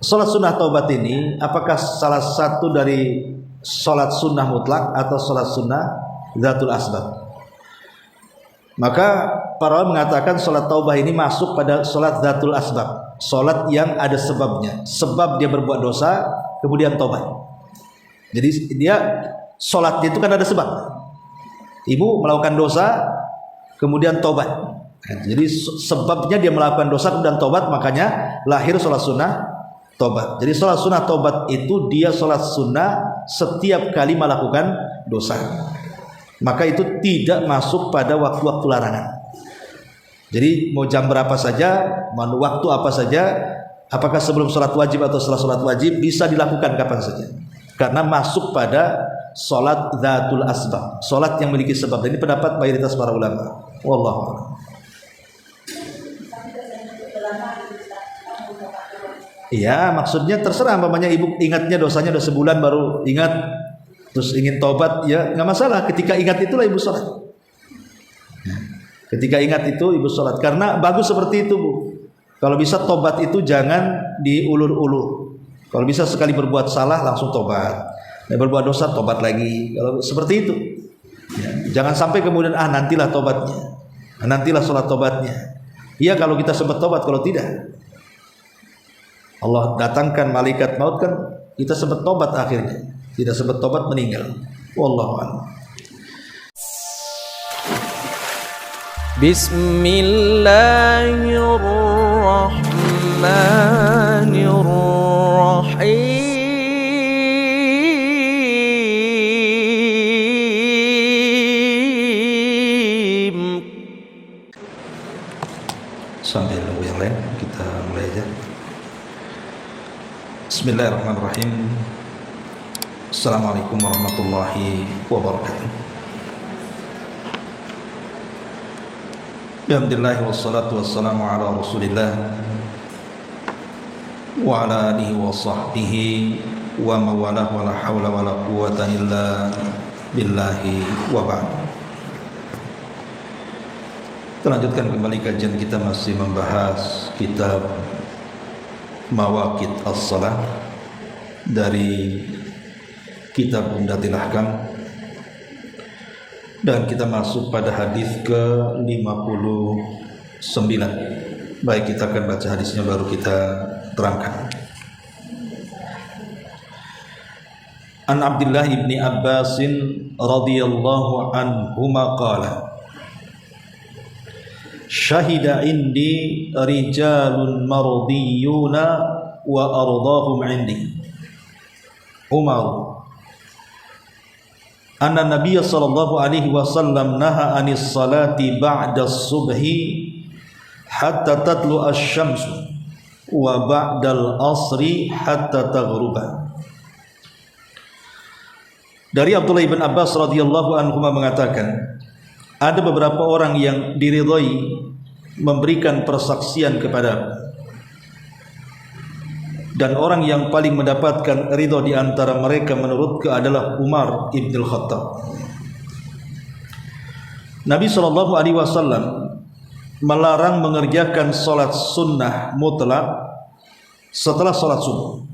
Salat sunnah taubat ini apakah salah satu dari salat sunnah mutlak atau salat sunnah dzatul asbab? Maka para ulama mengatakan salat taubah ini masuk pada salat dzatul asbab, salat yang ada sebabnya. Sebab dia berbuat dosa kemudian taubat. Jadi dia salatnya itu kan ada sebab. Ibu melakukan dosa kemudian taubat. Jadi sebabnya dia melakukan dosa kemudian taubat, makanya lahir salat sunnah taubat. Jadi salat sunnah taubat itu dia salat sunnah setiap kali melakukan dosa. Maka itu tidak masuk pada waktu-waktu larangan. Jadi mau jam berapa saja, mau waktu apa saja, apakah sebelum sholat wajib atau setelah sholat wajib, bisa dilakukan kapan saja. Karena masuk pada sholat dzatul asbab, sholat yang memiliki sebab. Dan ini pendapat mayoritas para ulama. Wallahu a'lam. Iya, maksudnya terserah. Umpamanya ibu ingatnya dosanya udah sebulan baru ingat, terus ingin taubat, ya nggak masalah. Ketika ingat itulah ibu sholat. Ketika ingat itu ibu sholat. Karena bagus seperti itu, Bu. Kalau bisa taubat itu jangan diulur-ulur. Kalau bisa sekali berbuat salah langsung taubat. Berbuat dosa taubat lagi. Kalau seperti itu, ya, jangan sampai kemudian nantilah taubatnya, nantilah sholat taubatnya. Iya kalau kita sempat taubat, kalau tidak Allah datangkan malaikat maut, kan kita sempat taubat akhirnya. Tidak sempat tobat meninggal. Wallahu a'lam. Bismillahirrahmanirrahim. Sambil nunggu yang lain, kita mulai aja. Bismillahirrahmanirrahim. Assalamualaikum warahmatullahi wabarakatuh. Alhamdulillah wassalatu wassalamu ala Rasulillah wa ala alihi wa sahbihi wa mawalah wa la hawla wa la quwwata illa billahi wa ba'd. Kita lanjutkan kembali kajian kita, masih membahas kitab Mawaqit as-Salah dari kitab Umdatul Ahkam, dan kita masuk pada hadis ke-59. Baik, kita akan baca hadisnya baru kita terangkan. An Abdullah ibni Abbasin radhiyallahu anhuma qala syahida indi rijalun mardiyuna wa ardahum indi Umar anna Nabiya sallallahu alaihi wasallam naha anis salati ba'da subhi hatta tatlu asy-syamsu wa ba'dal asri hatta taghruba. Dari Abdullah ibn Abbas radhiyallahu anhu mengatakan, ada beberapa orang yang diridhai memberikan persaksian kepada, dan orang yang paling mendapatkan ridha di antara mereka menurutku adalah Umar ibn al-Khattab. Nabi sallallahu alaihi wasallam melarang mengerjakan salat sunnah mutlak setelah salat subuh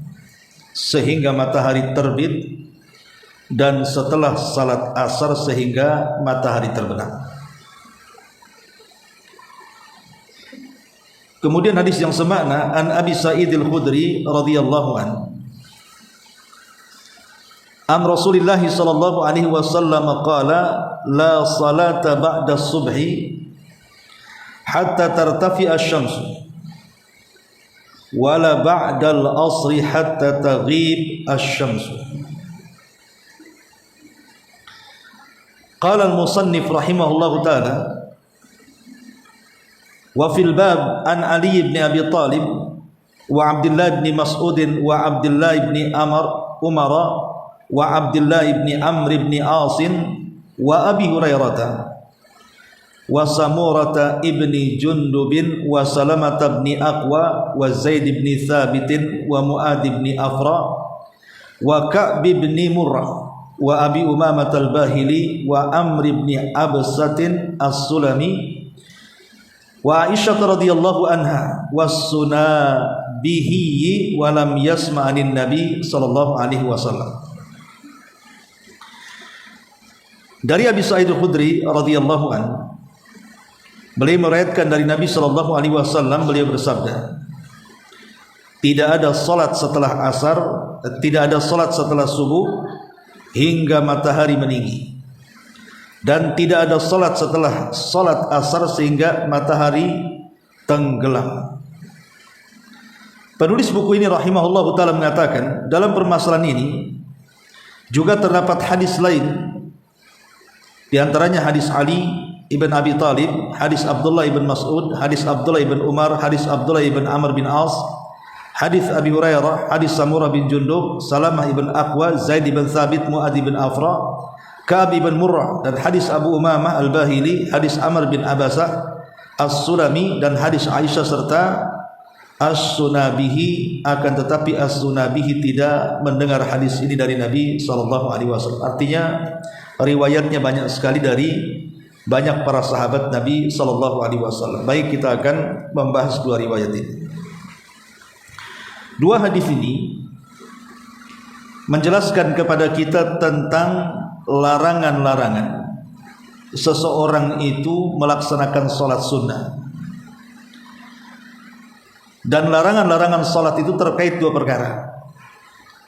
sehingga matahari terbit, dan setelah salat asar sehingga matahari terbenam. Kemudian hadis yang semakna an Abi Sa'id al-Khudri radhiyallahu anhu an Rasulillah sallallahu alaihi wasallam qala la salata ba'da subhi hatta tartafi asy-syamsu wala ba'da al-asri hatta taghib asy-syamsu. Qala al-musannif rahimahullahu ta'ala wa fil bab an Ali ibn Abi Talib wa Abdullah ibn Mas'ud wa Abdullah ibn Umar wa Abdullah ibn Amr ibn Asin wa Abi Hurairah wa Samurah ibn Jundub wa Salamah ibn Aqwa wa Zaid ibn Thabit wa Mu'ad ibn Afra wa Ka'b ibn Murrah wa Abi Umamah al-Bahili wa Amr ibn Absatin as-Sulami wa Aisyah radhiyallahu anha was bihi wa lam yasma' anin nabi sallallahu alaihi wasallam. Dari Abi Sa'id Al-Khudri radhiyallahu an, beliau meriwayatkan dari Nabi sallallahu alaihi wasallam, beliau bersabda, tidak ada salat setelah asar, tidak ada salat setelah subuh hingga matahari meninggi, dan tidak ada salat setelah salat asar sehingga matahari tenggelam. Penulis buku ini rahimahullahu taala mengatakan, dalam permasalahan ini juga terdapat hadis lain, di antaranya hadis Ali ibn Abi Talib, hadis Abdullah ibn Mas'ud, hadis Abdullah ibn Umar, hadis Abdullah ibn Amr bin As, hadis Abi Hurairah, hadis Samurah bin Jundub, Salamah ibn Aqwa, Zaid ibn Thabit, Mu'adh ibn Afra, Ka'ab ibn Murrah, dan hadis Abu Umamah al-Bahili, hadis Amr bin Abasah As-Sulami, dan hadis Aisyah serta As-Sunabihi. Akan tetapi As-Sunabihi tidak mendengar hadis ini dari Nabi SAW. Artinya riwayatnya banyak sekali dari banyak para sahabat Nabi SAW. Baik, kita akan membahas dua riwayat ini. Dua hadis ini menjelaskan kepada kita tentang larangan-larangan seseorang itu melaksanakan sholat sunnah. Dan larangan-larangan sholat itu terkait dua perkara,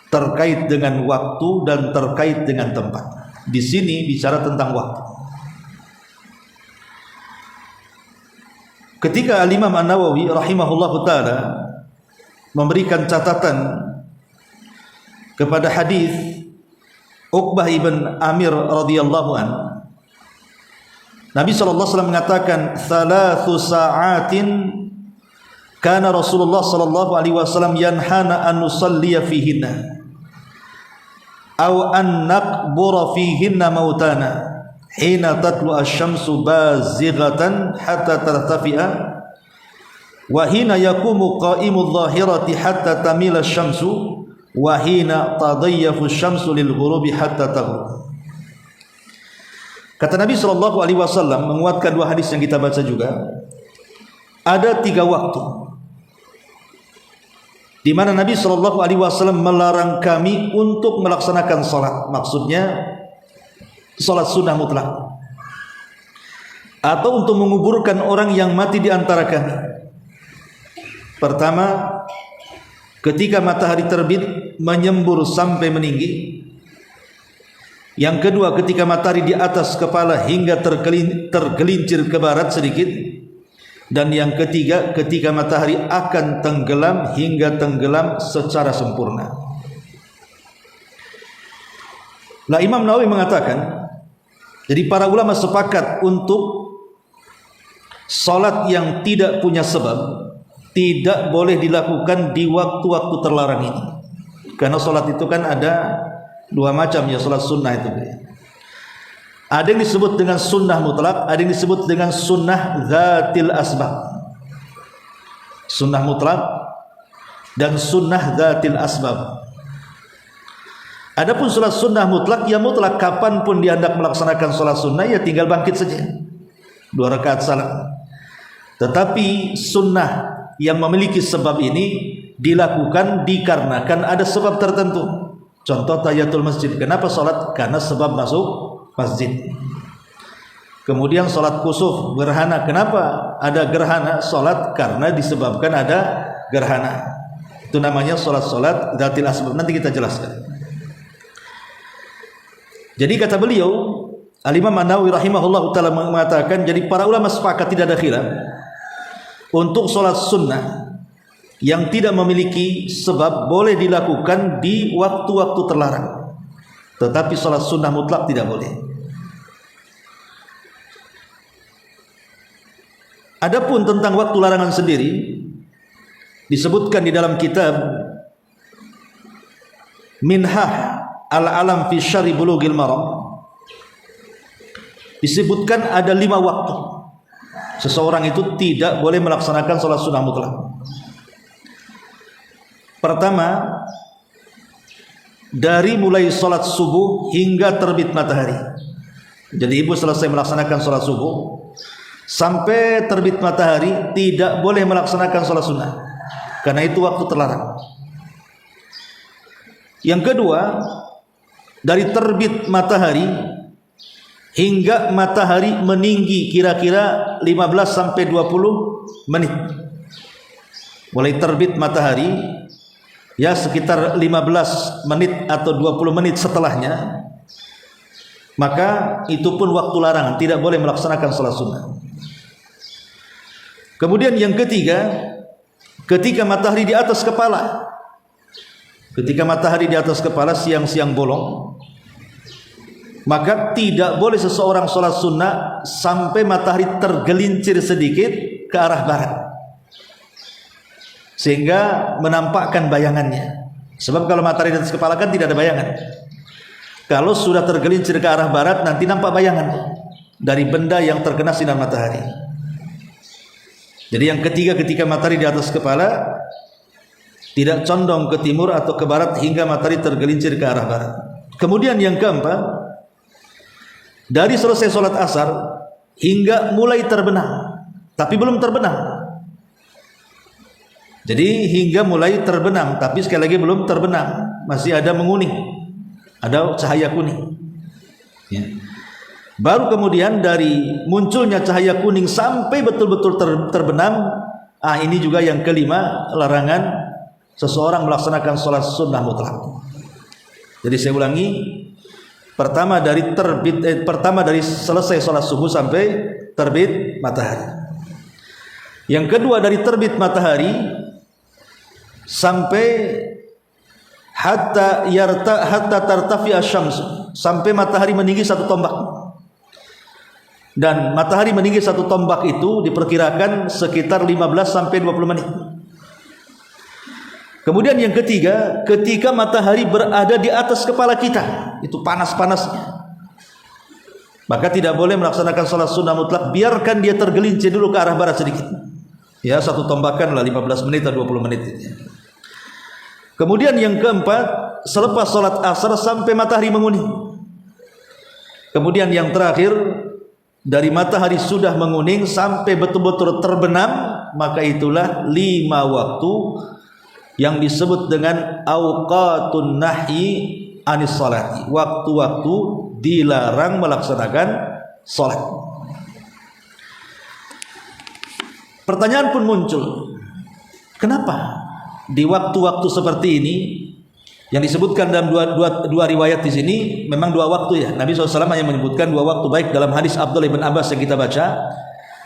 terkait dengan waktu dan terkait dengan tempat. Di sini bicara tentang waktu. Ketika Al-Imam An-Nawawi rahimahullahu taala memberikan catatan kepada hadis Uqbah ibn Amir radhiyallahu an, Nabi sallallahu alaihi wasallam mengatakan, "Thalathu sa'atin kana Rasulullah sallallahu alaihi wasallam yanhana an nusalliya fihinna aw an naqbura fihinna mautana hina tatlu asy-syamsu bazighatan hatta tartafi'a wa hina yaqumu qa'imu adh-dhahirati hatta tamila asy-syamsu wa hina tadayyafu asy-syamsu lil ghurubi hatta taghrub." Kata Nabi sallallahu alaihi wasallam menguatkan dua hadis yang kita baca juga, ada tiga waktu di mana Nabi sallallahu alaihi wasallam melarang kami untuk melaksanakan salat. Maksudnya salat sunnah mutlak, atau untuk menguburkan orang yang mati di antara kami. Pertama, ketika matahari terbit menyembur sampai meninggi. Yang kedua, ketika matahari di atas kepala hingga tergelincir ke barat sedikit. Dan yang ketiga, ketika matahari akan tenggelam hingga tenggelam secara sempurna. Nah, Imam Nawawi mengatakan, jadi para ulama sepakat untuk salat yang tidak punya sebab tidak boleh dilakukan di waktu-waktu terlarang ini. Karena salat itu kan ada dua macam ya, salat sunnah itu. Ada yang disebut dengan sunnah mutlak, ada yang disebut dengan sunnah dzatil asbab. Sunnah mutlak dan sunnah dzatil asbab. Adapun salat sunnah mutlak, ya mutlak kapanpun dia hendak melaksanakan salat sunnah, ya tinggal bangkit saja 2 rakaat salat. Tetapi sunnah yang memiliki sebab ini dilakukan dikarenakan ada sebab tertentu. Contoh tahiyatul masjid. Kenapa salat? Karena sebab masuk masjid. Kemudian salat kusuf, gerhana. Kenapa ada gerhana? Salat karena disebabkan ada gerhana. Itu namanya salat-salat dzatil asbab. Nanti kita jelaskan. Jadi kata beliau, Al-Imam An-Nawawi rahimahullah taala mengatakan, jadi para ulama sepakat tidak ada khilaf untuk salat sunnah yang tidak memiliki sebab boleh dilakukan di waktu-waktu terlarang. Tetapi salat sunnah mutlak tidak boleh. Adapun tentang waktu larangan sendiri disebutkan di dalam kitab Minhah Al-Alam fi Syarh Bulughil Maram, disebutkan ada 5 waktu seseorang itu tidak boleh melaksanakan salat sunnah mutlak. Pertama, dari mulai salat subuh hingga terbit matahari. Jadi ibu selesai melaksanakan salat subuh sampai terbit matahari tidak boleh melaksanakan salat sunnah. karena itu waktu terlarang. Yang kedua, dari terbit matahari hingga matahari meninggi kira-kira 15 sampai 20 menit. Mulai terbit matahari ya sekitar 15 menit atau 20 menit setelahnya, maka itu pun waktu larangan, tidak boleh melaksanakan salat sunnah. Kemudian yang ketiga, ketika matahari di atas kepala. Ketika matahari di atas kepala siang-siang bolong, maka tidak boleh seseorang sholat sunnah sampai matahari tergelincir sedikit ke arah barat, sehingga menampakkan bayangannya. Sebab kalau matahari di atas kepala kan tidak ada bayangan. Kalau sudah tergelincir ke arah barat, nanti nampak bayangan dari benda yang terkena sinar matahari. Jadi yang ketiga, ketika matahari di atas kepala, tidak condong ke timur atau ke barat hingga matahari tergelincir ke arah barat. Kemudian yang keempat, dari selesai sholat asar hingga mulai terbenam, tapi belum terbenam. Jadi hingga mulai terbenam, tapi sekali lagi belum terbenam, masih ada menguning, ada cahaya kuning. Ya. Baru kemudian dari munculnya cahaya kuning sampai betul-betul terbenam, ini juga yang kelima, larangan seseorang melaksanakan sholat sunnah mutlak. Jadi saya ulangi, pertama dari selesai sholat subuh sampai terbit matahari. Yang kedua dari terbit matahari sampai hatta tartafi asy-syams, sampai matahari meninggi satu tombak. Dan matahari meninggi satu tombak itu diperkirakan sekitar 15 sampai 20 menit. Kemudian yang ketiga, ketika matahari berada di atas kepala kita, itu panas-panasnya, maka tidak boleh melaksanakan sholat sunnah mutlak, biarkan dia tergelincir dulu ke arah barat sedikit. Ya, satu tombakan lah 15 menit atau 20 menit. Kemudian yang keempat, selepas sholat asar sampai matahari menguning. Kemudian yang terakhir, dari matahari sudah menguning sampai betul-betul terbenam, maka itulah 5 waktu yang disebut dengan auqatun nahyi anis salati, waktu-waktu dilarang melaksanakan salat. Pertanyaan pun muncul, kenapa di waktu-waktu seperti ini yang disebutkan dalam dua riwayat di sini, memang 2 waktu ya. Nabi SAW hanya menyebutkan 2 waktu, baik dalam hadis Abdullah bin Abbas yang kita baca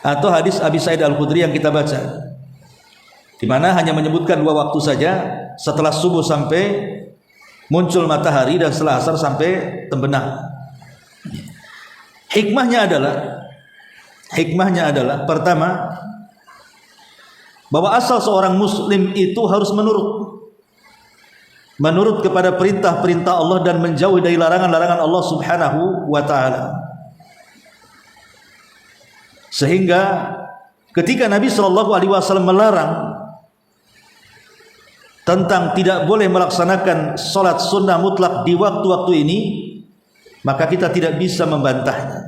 atau hadis Abi Sa'id Al-Khudri yang kita baca, di mana hanya menyebutkan 2 waktu saja, setelah subuh sampai muncul matahari dan setelah asar sampai terbenam. Hikmahnya adalah pertama, bahwa asal seorang muslim itu harus menurut kepada perintah-perintah Allah dan menjauhi dari larangan-larangan Allah Subhanahu wa taala. Sehingga ketika Nabi SAW melarang tentang tidak boleh melaksanakan sholat sunnah mutlak di waktu-waktu ini, maka kita tidak bisa membantahnya.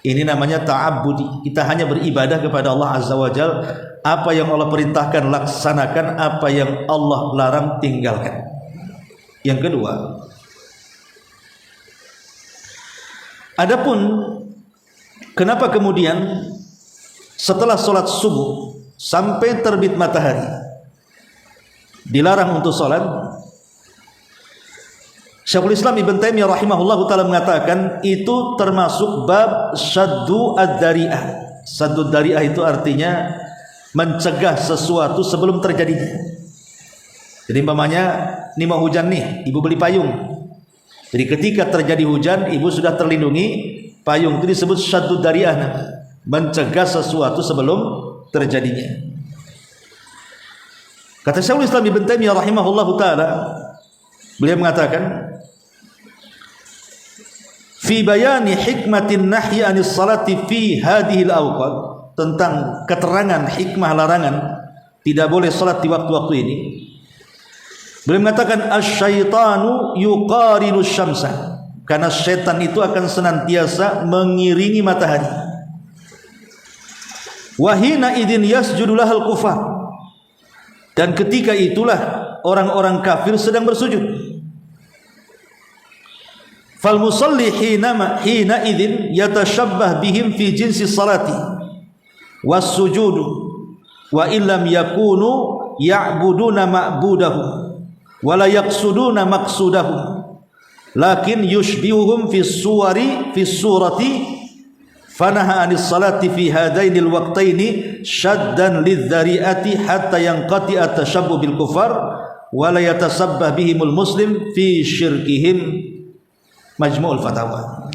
Ini namanya ta'abbudi. Kita hanya beribadah kepada Allah Azza wa Jal. Apa yang Allah perintahkan laksanakan, apa yang Allah larang tinggalkan. Yang kedua, adapun kenapa kemudian setelah sholat subuh sampai terbit matahari dilarang untuk sholat? Syekhul Islam Ibn Taimiyah rahimahullah ta'ala mengatakan itu termasuk bab saddu ad-dari'ah. Saddu ad-dari'ah itu artinya mencegah sesuatu sebelum terjadinya. Jadi umpamanya ini mau hujan nih, ibu beli payung. Jadi ketika terjadi hujan, ibu sudah terlindungi payung. Itu disebut saddu ad-dari'ah, mencegah sesuatu sebelum terjadinya. Kata Syekhul Islam Ibn Taimiyah rahimahullahu taala, beliau mengatakan, fi bayani hikmatin nahyi anis salati fi hadhil awqat, tentang keterangan hikmah larangan tidak boleh salat di waktu-waktu ini. Beliau mengatakan asyaitanu yuqarinu syamsa, karena setan itu akan senantiasa mengiringi matahari. Wa hina idzin yasjudu lahal kufar, Dan ketika itulah orang-orang kafir sedang bersujud. Fal musalli hina idzin yatashabbah bihim fi jinsi salati was sujudu wa illam yakunu ya'buduna ma'budahu wa la yaqsuduna maqsudahu lakin yushbihuhum fi surati fanaha anis salati fi hadainil waqtaini shaddan lidzari'ati hatta yanqati'a tashabbuh bil kufar wa la yatasabbah bihimul muslim fi syirkihim. Majmu'ul Fatawa.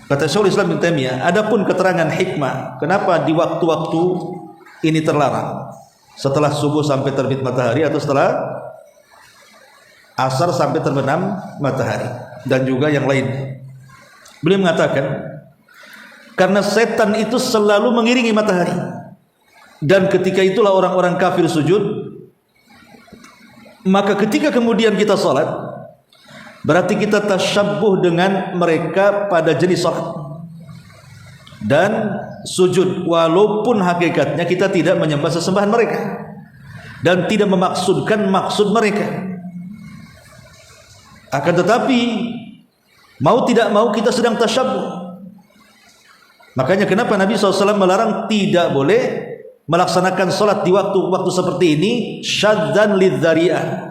Kata Syekhul Islam Ibnu Taimiyah, adapun keterangan hikmah kenapa di waktu-waktu ini terlarang, setelah subuh sampai terbit matahari atau setelah asar sampai terbenam matahari, dan juga yang lain. Beliau mengatakan karena setan itu selalu mengiringi matahari, dan ketika itulah orang-orang kafir sujud, maka ketika kemudian kita salat, berarti kita tasyabbuh dengan mereka pada jenis salat dan sujud, walaupun hakikatnya kita tidak menyembah sesembahan mereka dan tidak memaksudkan maksud mereka. Akan tetapi mau tidak mau kita sedang tasyabbuh. Makanya kenapa Nabi SAW melarang tidak boleh melaksanakan salat di waktu-waktu seperti ini, syadzan lidzari'ah,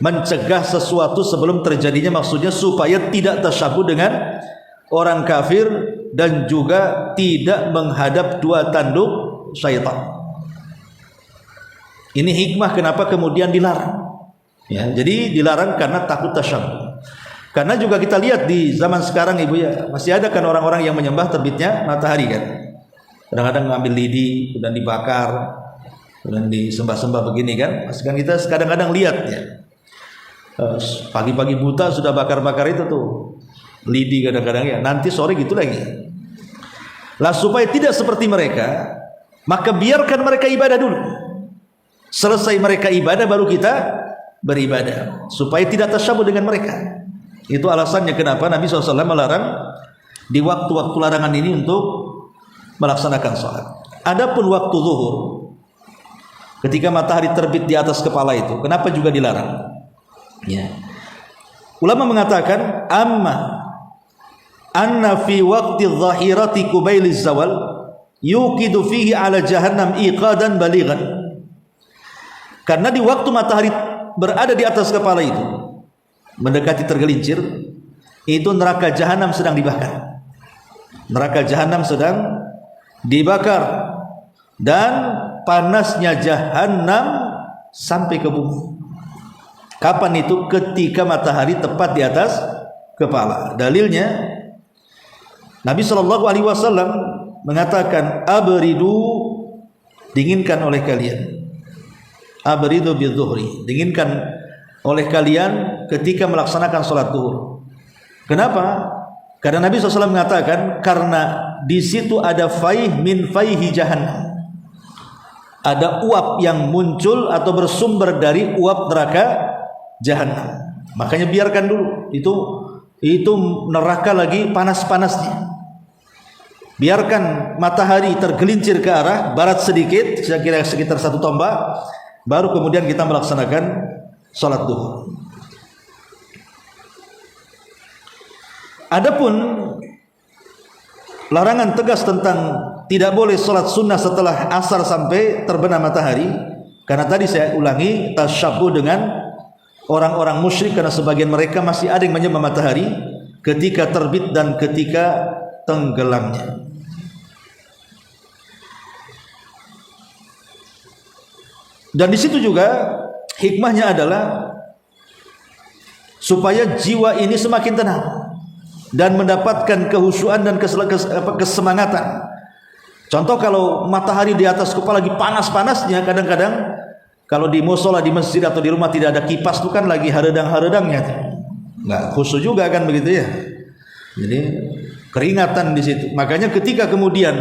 mencegah sesuatu sebelum terjadinya, maksudnya supaya tidak tasyabbuh dengan orang kafir dan juga tidak menghadap dua tanduk syaitan. Ini hikmah kenapa kemudian dilarang. Ya, jadi dilarang karena takut tasyabbuh. Karena juga kita lihat di zaman sekarang ibu ya, masih ada kan orang-orang yang menyembah terbitnya matahari kan. Kadang-kadang ngambil lidi dan dibakar dan disembah-sembah begini kan. Masih kan kita kadang-kadang lihat ya. Pagi-pagi buta sudah bakar-bakar itu tuh lidi kadang-kadang ya, nanti sore gitu lagi. Lah supaya tidak seperti mereka, maka biarkan mereka ibadah dulu. Selesai mereka ibadah baru kita beribadah, supaya tidak tasyabbuh dengan mereka. Itu alasannya kenapa Nabi SAW melarang di waktu-waktu larangan ini untuk melaksanakan sholat. Adapun waktu zuhur, ketika matahari terbit di atas kepala itu, kenapa juga dilarang? Ya. Ulama mengatakan amma anna fi waqti dhahirati qubailiz zawal yuqidu fihi ala jahannam iqadan balighan. Karena di waktu matahari berada di atas kepala itu, mendekati tergelincir, itu neraka jahanam sedang dibakar. Neraka jahanam sedang dibakar dan panasnya jahanam sampai ke bumi. Kapan itu? Ketika matahari tepat di atas kepala. Dalilnya Nabi SAW mengatakan abridu, dinginkan oleh kalian, abridu bidzuhri, dinginkan oleh kalian ketika melaksanakan sholat zuhur. Kenapa? Karena Nabi SAW mengatakan karena di situ ada faih min faihi jahannam, ada uap yang muncul atau bersumber dari uap neraka jahanam. Makanya biarkan dulu, itu neraka lagi panas-panasnya. Biarkan matahari tergelincir ke arah barat sedikit, kira-kira sekitar 1 tombak, baru kemudian kita melaksanakan sholat duhur. Adapun larangan tegas tentang tidak boleh sholat sunnah setelah asar sampai terbenam matahari, karena tadi saya ulangi, tasyabbuh dengan orang-orang musyrik, karena sebagian mereka masih ada yang menyembah matahari ketika terbit dan ketika tenggelamnya. Dan di situ juga hikmahnya adalah supaya jiwa ini semakin tenang dan mendapatkan kehusyuan dan kesemangatan. Contoh kalau matahari di atas kepala lagi panas-panasnya, kadang-kadang kalau di musola, di masjid atau di rumah tidak ada kipas itu kan lagi haredang-haredangnya, nggak khusyuk juga kan begitu ya. Jadi keringatan di situ. Makanya ketika kemudian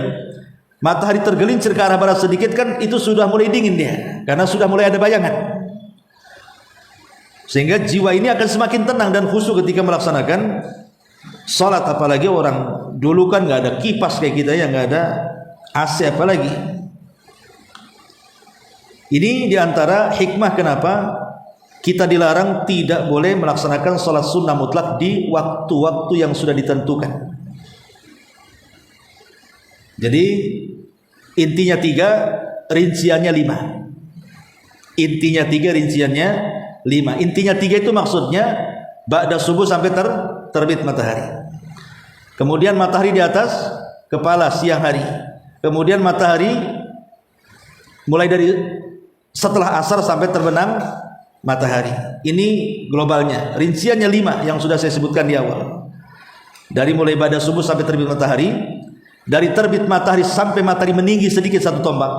matahari tergelincir ke arah barat sedikit kan itu sudah mulai dingin dia, karena sudah mulai ada bayangan. Sehingga jiwa ini akan semakin tenang dan khusyuk ketika melaksanakan sholat. Apalagi orang dulu kan nggak ada kipas kayak kita ya, nggak ada AC apalagi. Ini diantara hikmah kenapa kita dilarang tidak boleh melaksanakan sholat sunnah mutlak di waktu-waktu yang sudah ditentukan. Jadi intinya 3, rinciannya 5. Intinya 3, rinciannya 5. Intinya 3 itu maksudnya ba'da subuh sampai terbit matahari. Kemudian matahari di atas kepala siang hari. Kemudian matahari mulai dari setelah asar sampai terbenam matahari. Ini globalnya. Rinciannya 5 yang sudah saya sebutkan di awal. Dari mulai ba'da subuh sampai terbit matahari, dari terbit matahari sampai matahari meninggi sedikit 1 tombak.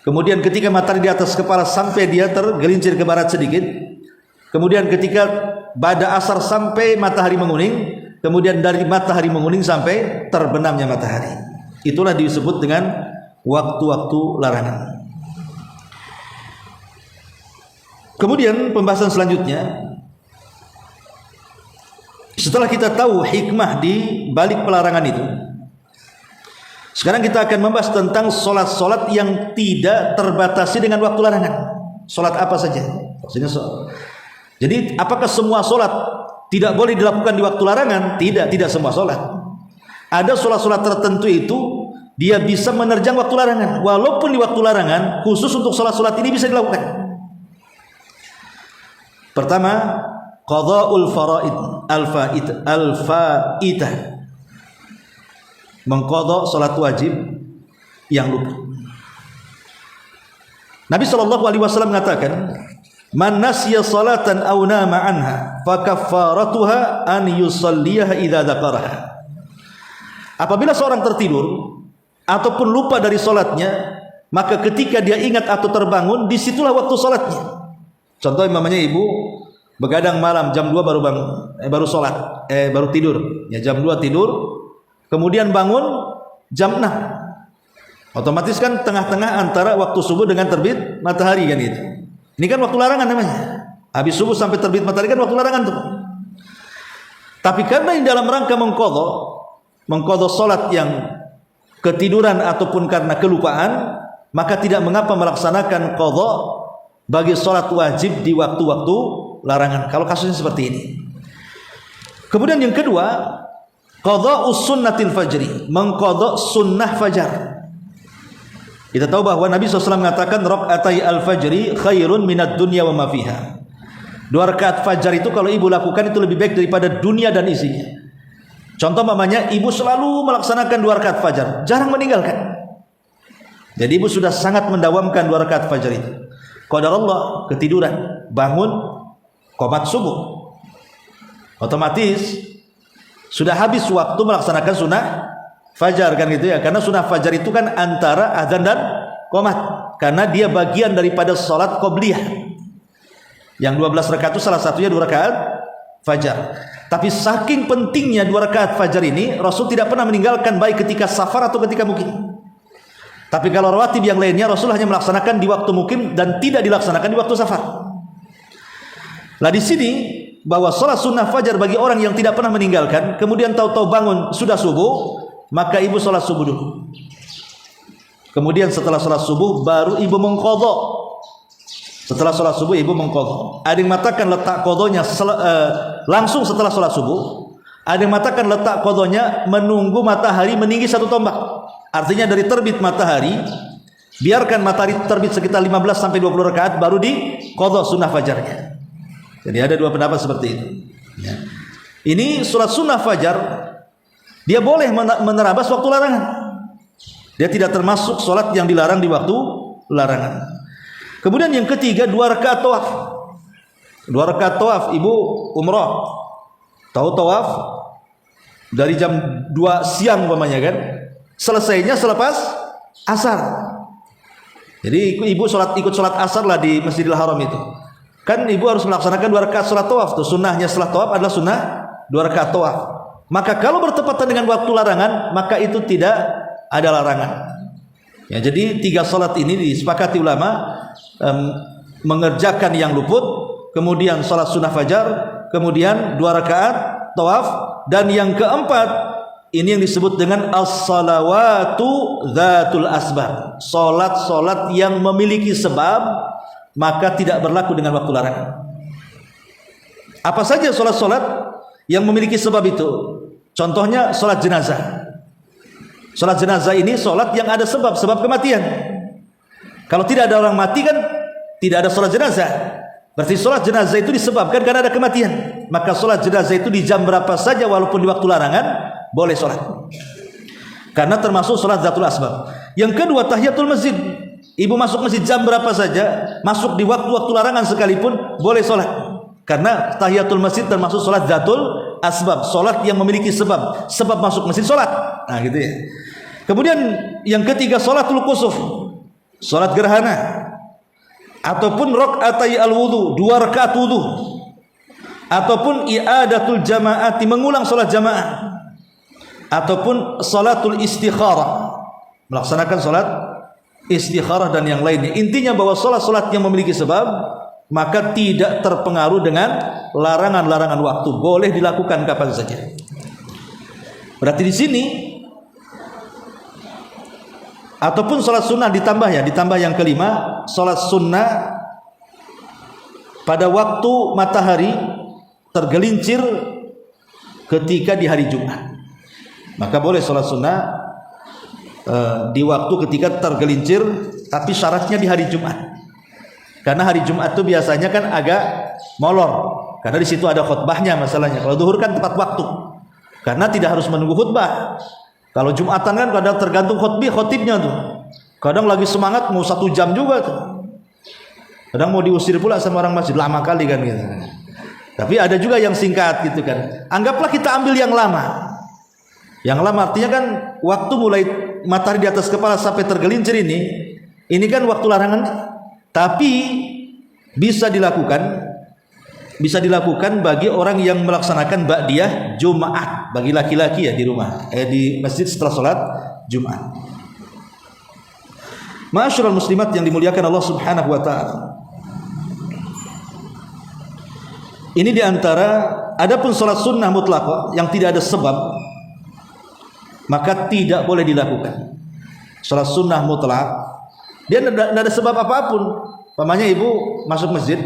Kemudian ketika matahari di atas kepala sampai dia tergelincir ke barat sedikit. Kemudian ketika ba'da asar sampai matahari menguning. Kemudian dari matahari menguning sampai terbenamnya matahari. Itulah disebut dengan waktu-waktu larangan. Kemudian pembahasan selanjutnya, setelah kita tahu hikmah di balik pelarangan itu, sekarang kita akan membahas tentang solat-solat yang tidak terbatasi dengan waktu larangan. Solat apa saja? Maksudnya jadi apakah semua solat tidak boleh dilakukan di waktu larangan? Tidak semua solat. Ada solat-solat tertentu itu dia bisa menerjang waktu larangan, walaupun di waktu larangan khusus untuk solat-solat ini bisa dilakukan. Pertama, qada'ul faraid al-fa'itah, mengqadha salat wajib yang luput. Nabi SAW mengatakan, man nasiya salatan aw nama anha fa kaffaratuha an yusalliha idza dzakaraha. Apabila seorang tertidur ataupun lupa dari salatnya, maka ketika dia ingat atau terbangun, disitulah waktu salatnya. Contoh mamanya ibu begadang malam jam 2 baru bangun, baru salat, baru tidur. Ya jam 2 tidur, kemudian bangun jam 6. Otomatis kan tengah-tengah antara waktu subuh dengan terbit matahari kan itu. Ini kan waktu larangan namanya. Habis subuh sampai terbit matahari kan waktu larangan tuh. Tapi karena ini dalam rangka mengqadha salat yang ketiduran ataupun karena kelupaan, maka tidak mengapa melaksanakan qadha bagi salat wajib di waktu-waktu larangan. Kalau kasusnya seperti ini. Kemudian yang kedua, qadha'us sunnatil fajri, mengqadha sunnah fajar. Kita tahu bahwa Nabi SAW mengatakan raq'atai al-fajri khairun minad dunya wa ma fiha. 2 rakaat fajar itu kalau ibu lakukan itu lebih baik daripada dunia dan isinya. Contoh mamanya, ibu selalu melaksanakan 2 rakaat fajar, jarang meninggalkan. Jadi ibu sudah sangat mendawamkan 2 rakaat fajar itu. Qadarullah ketiduran, bangun qomat subuh. Otomatis sudah habis waktu melaksanakan sunnah fajar kan gitu ya, karena sunnah fajar itu kan antara azan dan qomat, karena dia bagian daripada salat qobliyah. Yang 12 rakaat itu salah satunya 2 rakaat fajar. Tapi saking pentingnya 2 rakaat fajar ini, Rasul tidak pernah meninggalkan baik ketika safar atau ketika mukim. Tapi kalau rawatib yang lainnya Rasul hanya melaksanakan di waktu mukim dan tidak dilaksanakan di waktu safar. Nah di sini bahwa salat sunnah fajar bagi orang yang tidak pernah meninggalkan, kemudian tahu-tahu bangun sudah subuh, maka ibu sholat subuh dulu. Kemudian setelah sholat subuh baru ibu mengqadha. Setelah sholat subuh ibu mengqadha. Ada yang mengatakan letak qadhanya langsung setelah sholat subuh. Ada yang mengatakan letak qadhanya menunggu matahari meninggi 1 tombak. Artinya dari terbit matahari, biarkan matahari terbit sekitar 15 sampai 20 rakaat baru di qadha sunnah fajarnya. Jadi ada 2 pendapat seperti itu. Ya. Ini sholat sunnah fajar, dia boleh menerabas waktu larangan. Dia tidak termasuk sholat yang dilarang di waktu larangan. Kemudian yang ketiga, 2 rakaat tawaf. 2 rakaat tawaf, ibu umrah. Tahu tawaf dari jam 2 siang umpamanya kan, selesainya selepas asar. Jadi ibu ikut sholat asar lah di Masjidil Haram itu. Kan ibu harus melaksanakan 2 rakaat sholat tawaf tuh. Sunnahnya setelah tawaf adalah sunnah 2 rakaat tawaf. Maka kalau bertepatan dengan waktu larangan, maka itu tidak ada larangan. Ya, jadi 3 salat ini disepakati ulama mengerjakan yang luput, kemudian salat sunnah fajar, kemudian 2 rakaat tawaf, dan yang keempat ini yang disebut dengan as-salawatu dzatul asbab. Salat-salat yang memiliki sebab maka tidak berlaku dengan waktu larangan. Apa saja salat-salat yang memiliki sebab itu? Contohnya salat jenazah. Salat jenazah ini salat yang ada sebab kematian. Kalau tidak ada orang mati kan tidak ada salat jenazah. Berarti salat jenazah itu disebabkan karena ada kematian. Maka salat jenazah itu di jam berapa saja walaupun di waktu larangan boleh salat. Karena termasuk salat dzatul asbab. Yang kedua tahiyatul masjid. Ibu masuk masjid jam berapa saja, masuk di waktu-waktu larangan sekalipun boleh salat. Karena tahiyatul masjid termasuk salat dzatul asbab, salat yang memiliki sebab. Sebab masuk masjid salat. Nah, gitu ya. Kemudian yang ketiga salatul kusuf. Salat gerhana. Ataupun rakaatai al-wudu, 2 rakaat wudu. Ataupun i'adatul jamaati, mengulang salat jamaah. Ataupun salatul istikharah, melaksanakan salat istikharah dan yang lainnya. Intinya bahwa salat-salat yang memiliki sebab maka tidak terpengaruh dengan larangan-larangan waktu, boleh dilakukan kapan saja. Berarti di sini ataupun salat sunnah ditambah yang kelima, salat sunnah pada waktu matahari tergelincir ketika di hari Jumat. Maka boleh salat sunnah di waktu ketika tergelincir, tapi syaratnya di hari Jumat. Karena hari Jumat itu biasanya kan agak molor, karena di situ ada khutbahnya masalahnya. Kalau duhur kan tepat waktu, karena tidak harus menunggu khutbah. Kalau Jumatan kan kadang tergantung khotibnya tuh. Kadang lagi semangat mau 1 jam juga tuh. Kadang mau diusir pula sama orang masjid, lama kali kan gitu. Tapi ada juga yang singkat gitu kan. Anggaplah kita ambil yang lama. Yang lama artinya kan waktu mulai matahari di atas kepala sampai tergelincir ini kan waktu larangan, tapi bisa dilakukan bagi orang yang melaksanakan ba'diyah Jumat, bagi laki-laki ya di rumah, di masjid setelah salat Jumat. Ma'asyiral muslimat yang dimuliakan Allah Subhanahu wa taala. Ini diantara adapun salat sunnah mutlaqah yang tidak ada sebab maka tidak boleh dilakukan. Salat sunnah mutlak dia tidak ada sebab apapun. Pamannya ibu masuk masjid,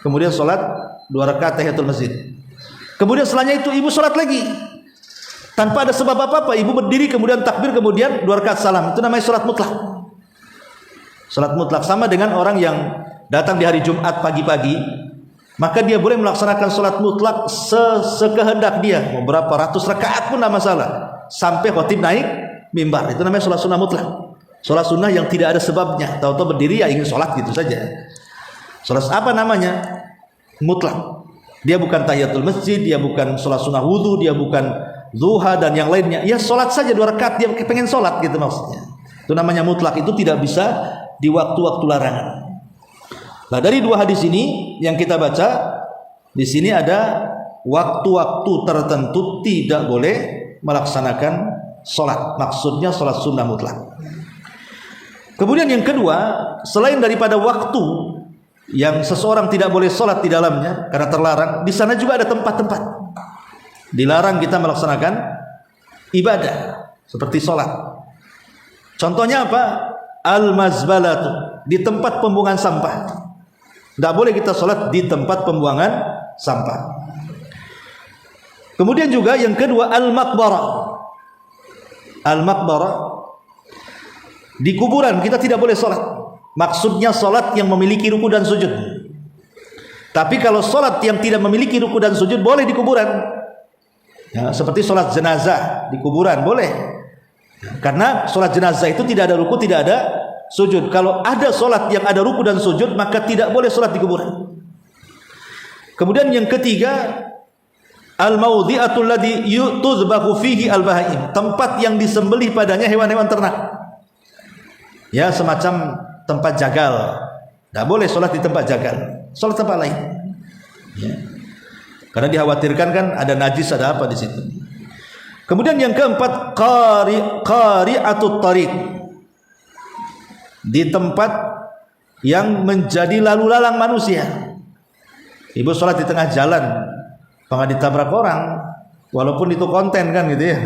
kemudian salat 2 rakaat tahiyatul masjid. Kemudian setelahnya itu ibu salat lagi tanpa ada sebab apa-apa. Ibu berdiri kemudian takbir kemudian 2 rakaat salam. Itu namanya salat mutlak. Salat mutlak sama dengan orang yang datang di hari Jumat pagi-pagi, maka dia boleh melaksanakan salat mutlak sekehendak dia, mau berapa ratus rakaat pun tidak masalah, sampai khatib naik mimbar. Itu namanya salat sunnah mutlak. Salat sunnah yang tidak ada sebabnya, tahu-tahu berdiri ya ingin salat gitu saja. Salat apa namanya? Mutlak. Dia bukan tahiyatul masjid, dia bukan salat sunnah wudu, dia bukan duha dan yang lainnya. Ya salat saja 2 rakaat, dia pengen salat gitu maksudnya. Itu namanya mutlak. Itu tidak bisa di waktu-waktu larangan. Nah, dari 2 hadis ini yang kita baca, di sini ada waktu-waktu tertentu tidak boleh melaksanakan salat. Maksudnya salat sunnah mutlak. Kemudian yang kedua, selain daripada waktu yang seseorang tidak boleh salat di dalamnya karena terlarang, di sana juga ada tempat-tempat dilarang kita melaksanakan ibadah seperti salat. Contohnya apa? Al-mazbalatu, di tempat pembuangan sampah. Tidak boleh kita sholat di tempat pembuangan sampah. Kemudian juga yang kedua al-maqbarah. Al-maqbarah, di kuburan kita tidak boleh sholat. Maksudnya sholat yang memiliki ruku dan sujud. Tapi kalau sholat yang tidak memiliki ruku dan sujud boleh di kuburan. Ya, seperti sholat jenazah di kuburan boleh. Karena sholat jenazah itu tidak ada ruku, tidak ada sujud. Kalau ada sholat yang ada ruku dan sujud, maka tidak boleh sholat di kuburan. Kemudian yang ketiga, al-maudhi'atul ladzi yutuzbahu fihi al-bahaim, tempat yang disembelih padanya hewan-hewan ternak. Ya, semacam tempat jagal. Tidak boleh sholat di tempat jagal, sholat tempat lain. Ya. Karena dikhawatirkan kan ada najis, ada apa di situ. Kemudian yang keempat, qari'atut tariq, di tempat yang menjadi lalu lalang manusia. Ibu sholat di tengah jalan, pengen ditabrak orang, walaupun itu konten kan gitu ya.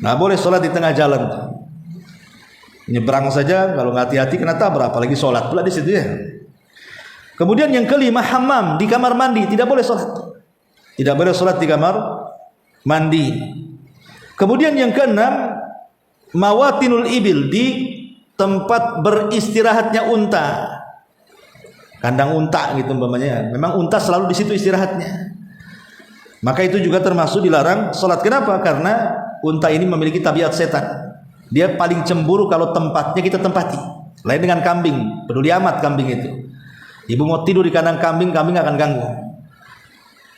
Nggak boleh sholat di tengah jalan. Nyebrang saja kalau nggak hati-hati kena tabrak, apalagi sholat pula di situ ya. Kemudian yang kelima, hammam, di kamar mandi tidak boleh sholat. Tidak boleh sholat di kamar mandi. Kemudian yang keenam, mawatinul ibil, di tempat beristirahatnya unta. Kandang unta gitu umpamanya. Memang unta selalu di situ istirahatnya. Maka itu juga termasuk dilarang sholat. Kenapa? Karena unta ini memiliki tabiat setan. Dia paling cemburu kalau tempatnya kita tempati. Lain dengan kambing, peduli amat kambing itu. Ibu mau tidur di kandang kambing, kambing akan ganggu.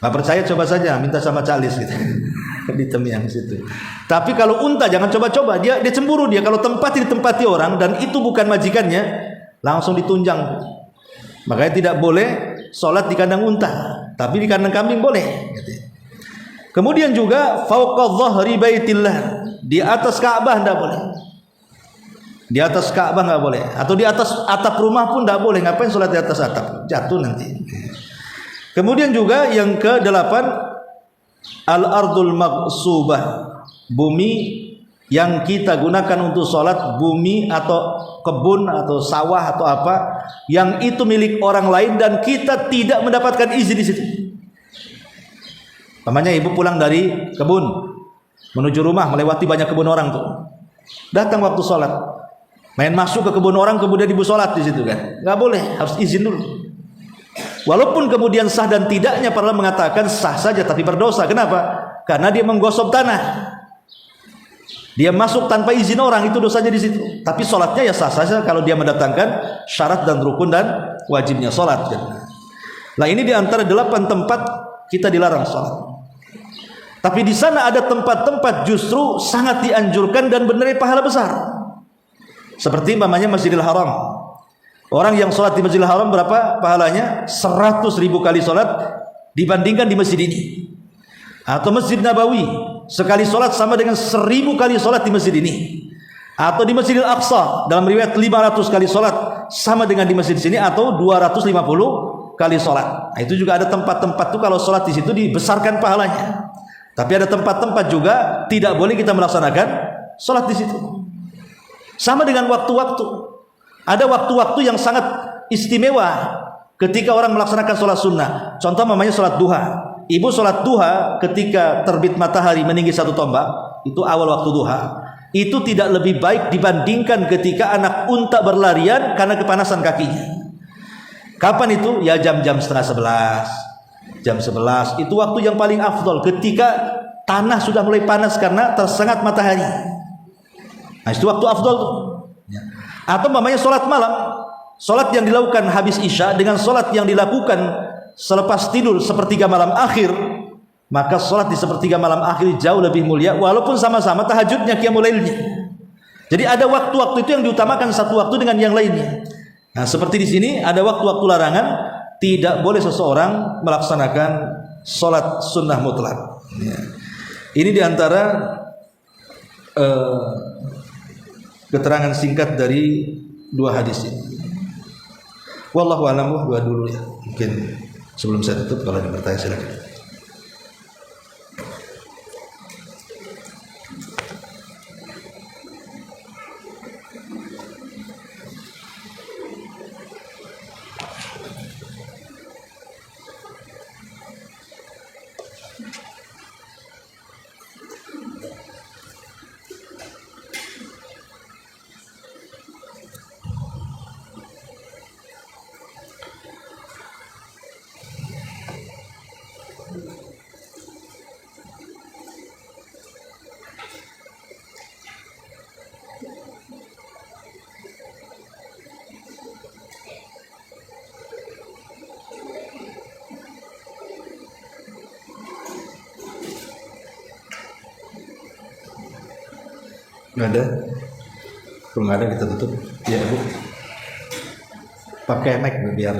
Nggak percaya coba saja, minta sama calis gitu. Di temiang situ. Tapi kalau unta jangan coba-coba, dia cemburu dia kalau ditempati orang dan itu bukan majikannya, langsung ditunjang. Makanya tidak boleh sholat di kandang unta, tapi di kandang kambing boleh. Kemudian juga fauqa dhahri baitillah, di atas Ka'bah tidak boleh. Di atas Ka'bah nggak boleh, atau di atas atap rumah pun tidak boleh. Ngapain sholat di atas atap? Jatuh nanti. Kemudian juga yang ke-8, al-ardul maghsubah, bumi yang kita gunakan untuk sholat, bumi atau kebun atau sawah atau apa yang itu milik orang lain dan kita tidak mendapatkan izin di situ. Namanya ibu pulang dari kebun menuju rumah, melewati banyak kebun orang tuh. Datang waktu sholat, main masuk ke kebun orang, kemudian ibu sholat di situ kan? Nggak boleh, harus izin dulu. Walaupun kemudian sah dan tidaknya, para ulama mengatakan sah saja tapi berdosa. Kenapa? Karena dia menggosok tanah. Dia masuk tanpa izin orang, itu dosanya di situ. Tapi sholatnya ya sah saja kalau dia mendatangkan syarat dan rukun dan wajibnya sholat. Nah ini diantara 8 tempat kita dilarang sholat. Tapi di sana ada tempat-tempat justru sangat dianjurkan dan menerima pahala besar. Seperti umpamanya Masjidil Haram. Orang yang sholat di Masjidil Haram berapa pahalanya? 100.000 kali sholat dibandingkan di masjid ini. Atau Masjid Nabawi, sekali sholat sama dengan 1.000 kali sholat di masjid ini. Atau di Masjidil Aqsa, dalam riwayat 500 kali sholat sama dengan di masjid sini, atau 250 kali sholat. Nah, itu juga ada tempat-tempat tuh kalau sholat di situ dibesarkan pahalanya. Tapi ada tempat-tempat juga tidak boleh kita melaksanakan sholat di situ. Sama dengan waktu-waktu. Ada waktu-waktu yang sangat istimewa ketika orang melaksanakan sholat sunnah. Contoh namanya sholat duha. Ibu sholat duha ketika terbit matahari meninggi 1 tombak, itu awal waktu duha. Itu tidak lebih baik dibandingkan ketika anak unta berlarian karena kepanasan kakinya. Kapan itu? Ya jam-jam setengah 11. Jam 11 itu waktu yang paling afdol ketika tanah sudah mulai panas karena tersengat matahari. Nah itu waktu afdol tuh. Atau namanya sholat malam, sholat yang dilakukan habis isya dengan sholat yang dilakukan selepas tidur sepertiga malam akhir, maka sholat di sepertiga malam akhir jauh lebih mulia walaupun sama-sama tahajudnya, qiyamul lailnya. Jadi ada waktu-waktu itu yang diutamakan satu waktu dengan yang lainnya. Nah seperti di sini ada waktu-waktu larangan, tidak boleh seseorang melaksanakan sholat sunnah mutlak. Ini diantara keterangan singkat dari 2 hadis ini. Wallahu a'lam. Dua dulu ya. Mungkin sebelum saya tutup kalau ada bertanya silakan. Nggak ada? Kalau nggak ada kita tutup. Ya Bu, pakai mic biar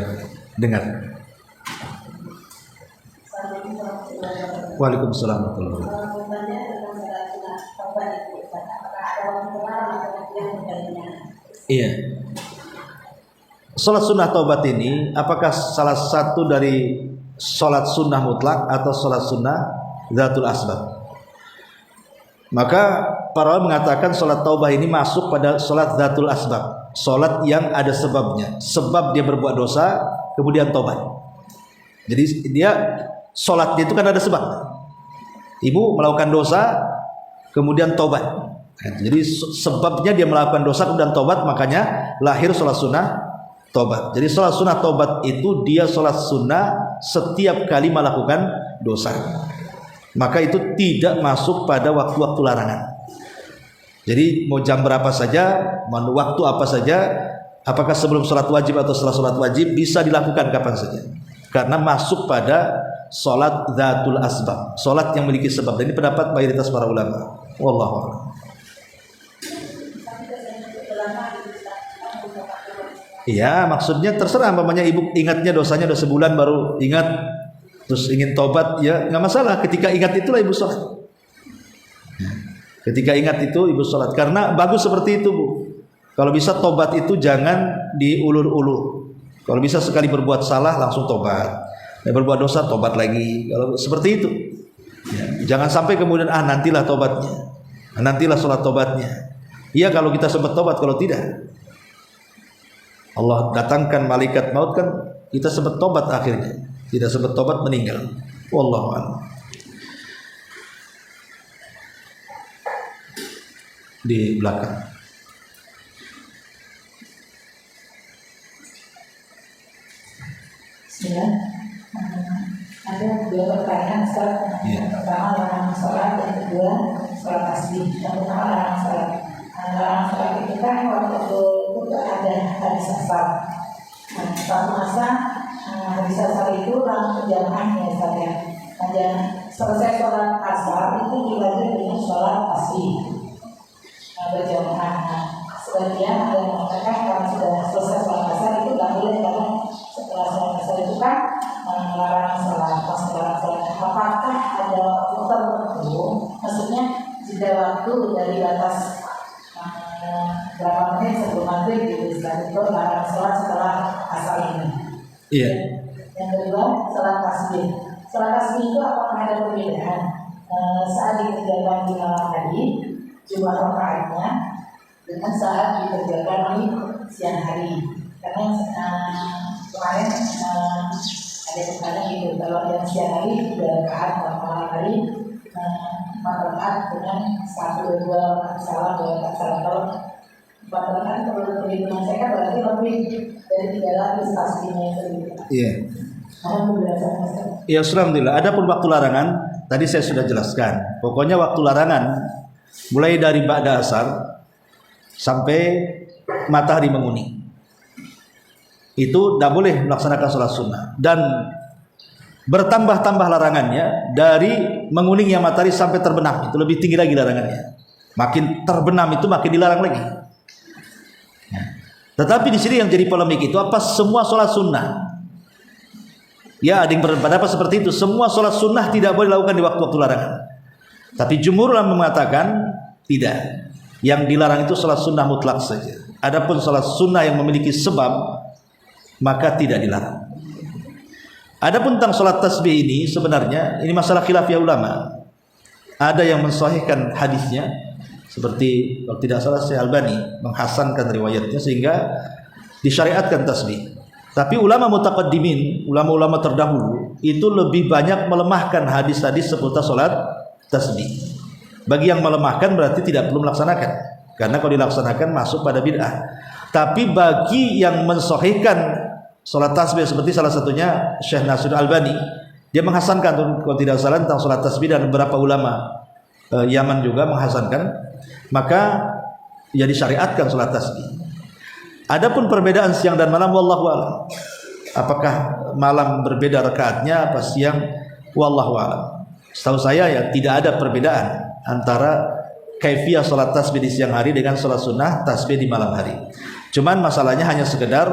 dengar. Waalaikumsalam warahmatullahi wabarakatuh. Iya. Sholat sunnah taubat ini apakah salah satu dari sholat sunnah mutlak atau sholat sunnah dzatul asbab? Maka para ulama mengatakan sholat taubah ini masuk pada sholat dzatul asbab, sholat yang ada sebabnya. Sebab dia berbuat dosa, kemudian taubat. Jadi dia sholatnya itu kan ada sebab. Ibu melakukan dosa, kemudian taubat. Jadi sebabnya dia melakukan dosa kemudian taubat, makanya lahir sholat sunnah taubat. Jadi sholat sunnah taubat itu dia sholat sunnah setiap kali melakukan dosa. Maka itu tidak masuk pada waktu-waktu larangan. Jadi mau jam berapa saja, mau waktu apa saja, apakah sebelum sholat wajib atau setelah sholat wajib, bisa dilakukan kapan saja. Karena masuk pada sholat dzatul asbab, sholat yang memiliki sebab. Dan ini pendapat mayoritas para ulama. Wallahu a'lam. Iya, maksudnya terserah. Umpamanya ibu ingatnya dosanya udah sebulan baru ingat, terus ingin tobat, ya nggak masalah. Ketika ingat itulah ibu sholat. Ketika ingat itu ibu sholat. Karena bagus seperti itu, Bu. Kalau bisa tobat itu jangan diulur-ulur. Kalau bisa sekali berbuat salah langsung tobat. Berbuat dosa tobat lagi. Kalau seperti itu, ya, jangan sampai kemudian nantilah tobatnya, nantilah sholat tobatnya. Iya kalau kita sempat tobat, kalau tidak Allah datangkan malaikat maut, kan kita sempat tobat akhirnya. Tidak sempat tobat meninggal. Wallahu a'lam. Di belakang. Bismillah. Ada dua pertanyaan, Ustaz. Yang pertama larangan sholat, yang kedua sholat tasbih. Yang pertama larangan sholat. Larangan sholat itu kan waktu itu ada hadis asar. Suatu masa hadis asar itu langsung jamaahnya saya. Selesai sholat asar itu dilanjut dengan sholat tasbih berjamaah. Sebagian ada yang mengatakan kalau sudah selesai sholat asar itu tidak boleh, karena setelah sholat asar itu kan melarang sholat. Apakah ada waktu tertentu? Maksudnya jeda waktu dari batas berapa menit sebelum maghrib gitu, setelah itu larang sholat setelah asar ini. Iya. Yang kedua sholat tasbih. Sholat tasbih itu apakah ada perbedaan saat dikerjakan di malam hari jumlah rakaatnya dengan saat dikerjakan di siang hari? Karena kemarin ada pertanyaan gitu, kalau yang siang hari 3 rakaat, malam hari 4 rakaat dengan 1, 2 salam, 2 rakaat salam. Kalau 4 rakaat perlu perhitungan saya kan berarti lebih dari 300 tasbihnya itu. Iya. Alhamdulillah. Ya, alhamdulillah. Adapun waktu larangan tadi saya sudah jelaskan. Pokoknya waktu larangan mulai dari ba'da asar sampai matahari menguning. Itu tidak boleh melaksanakan sholat sunnah. Dan bertambah-tambah larangannya dari menguningnya matahari sampai terbenam. Itu lebih tinggi lagi larangannya. Makin terbenam itu makin dilarang lagi. Tetapi di sini yang jadi polemik itu apa semua sholat sunnah? Ya, ada yang berpendapat seperti itu. Semua sholat sunnah tidak boleh dilakukan di waktu-waktu larangan. Tapi jumhur ulama mengatakan tidak. Yang dilarang itu sholat sunnah mutlak saja. Adapun sholat sunnah yang memiliki sebab, maka tidak dilarang. Adapun tentang sholat tasbih ini sebenarnya ini masalah khilafiyah ulama. Ada yang mensahihkan hadisnya, seperti kalau tidak salah Syekh Albani menghasankan riwayatnya sehingga disyariatkan tasbih. Tapi ulama mutaqaddimin, ulama-ulama terdahulu itu lebih banyak melemahkan hadis-hadis seputar sholat tasbih. Bagi yang melemahkan berarti tidak perlu melaksanakan, karena kalau dilaksanakan masuk pada bid'ah. Tapi bagi yang mensahihkan sholat tasbih seperti salah satunya Syekh Nasir Albani, dia menghasankan kalau tidak salah tentang sholat tasbih, dan beberapa ulama Yaman juga menghasankan, maka ya disyariatkan sholat tasbih. Adapun perbedaan siang dan malam, wallahu a'lam. Apakah malam berbeda rakaatnya apa siang? Wallahu a'lam. Setahu saya ya tidak ada perbedaan antara kaifiyah sholat tasbih di siang hari dengan sholat sunnah tasbih di malam hari. Cuman masalahnya hanya sekedar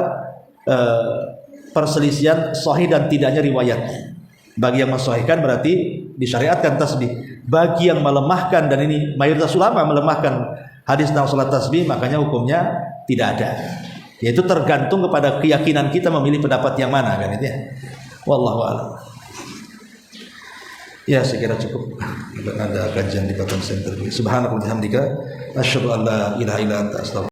perselisihan sahih dan tidaknya riwayatnya. Bagi yang mensahihkan berarti disyariatkan tasbih. Bagi yang melemahkan, dan ini mayoritas ulama melemahkan hadis tentang sholat tasbih, makanya hukumnya tidak ada. Yaitu tergantung kepada keyakinan kita memilih pendapat yang mana, kan itu ya. Wallahu a'lam. Ya, saya kira cukup. Ada kajian di Baton Center. Subhanallah, bihamdika asyhadu an la ilaha illa anta astaghfiruka